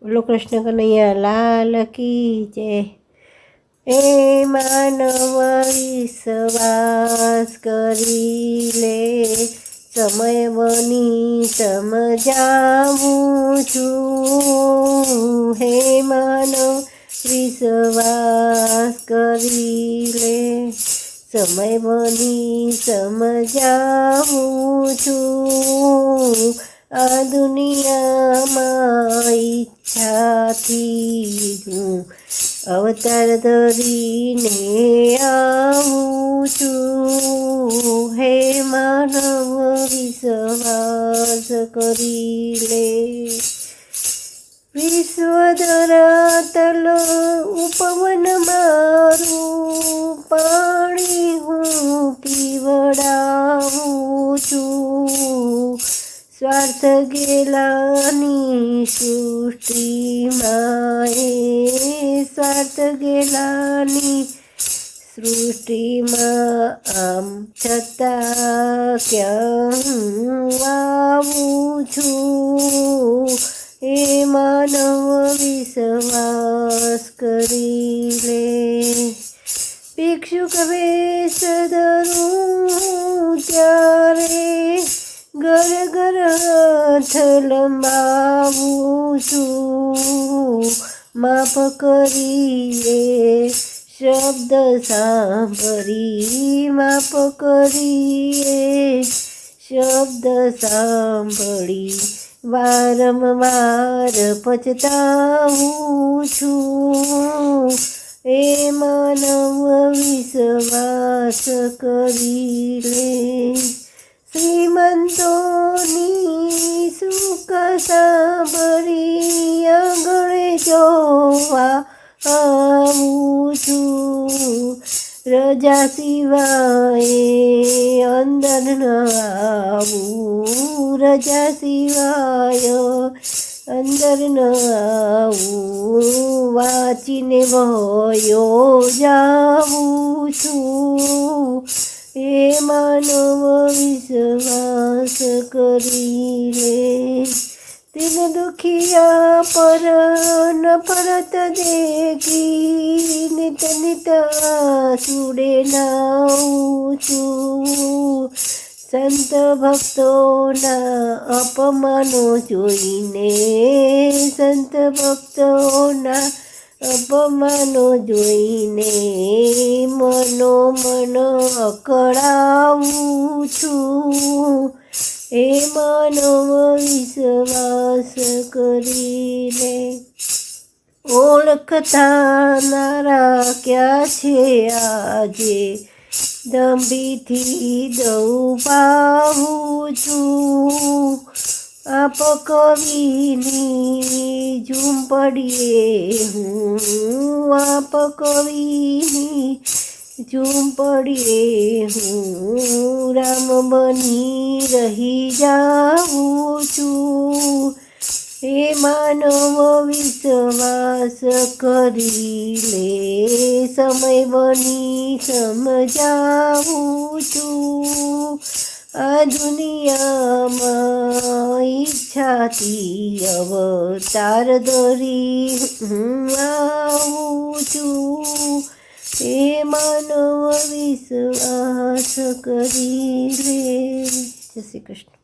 બોલો કૃષ્ણ કનૈયા લાલ કી જય। એ માનવ વિશ્વાસ કરી લે, સમય બની સમજાવું છું। હે માનવ વિશ્વાસ કરી લે, સમય બની સમજાવું છું। આ દુનિયામાં ઈચ્છાથી હું અવતાર ધરીને આવું છું। હે માનવ વિશ્વાસ કરી લે, વિશ્વ ધરાતલ ઉપવન મારું પાણી હું પીવડાવું છું। સ્વાર્થ ગેલાની સૃષ્ટિમાં સ્વાર્થ ગેલાની સૃષ્ટિમાં આમ છતાં ક્યાં હું આવું છું। એ માનવ વિશ્વાસ કરી લે, ભિક્ષુક વેશ ધરું ત્યારે ઘર ઘર હાથ લંબાવું છું। માફ કરીએ શબ્દ સાંભળી, માફ કરીએ શબ્દ સાંભળી વારંવાર પછતાવું છું। એ માનવ વિશ્વાસ કરી લે, શ્રીમંતોની સુખ સાંભળી આંગણે જોવા આવું છું। રજા સિવાય અંદર ન આવું, રજા સિવાય અંદર ન આવું, વાંચીને વયો જાવું છું। એ માનવ વિશ્વાસ કરી લે, દિન દુખિયા પર નફરત દેખી નિત નિત આંસુડે નાવું છું। સંત ભક્તોના અપમાનો જોઈને, સંત ભક્તોના અપમાનો જોઈને મનોમન અકળાવું છું। એ માનવ વિશ્વાસ કરી લે, ઓળખતા નારા ક્યાં છે આજે, દંભીથી દઉં પાવું છું। આપ કવિની ઝૂંપડીએ હું, આપ કવિની ઝૂંપડીએ હું રામ બની રહી જાઉં છું। એ માનવ વિશ્વાસ કરી લે, સમય બની સમજાવું છું। આ દુનિયામાં ઈચ્છાથી અવતાર ધરી હું આવું છું। એ માનવ વિશ્વાસ કરી લે। જય શ્રી કૃષ્ણ।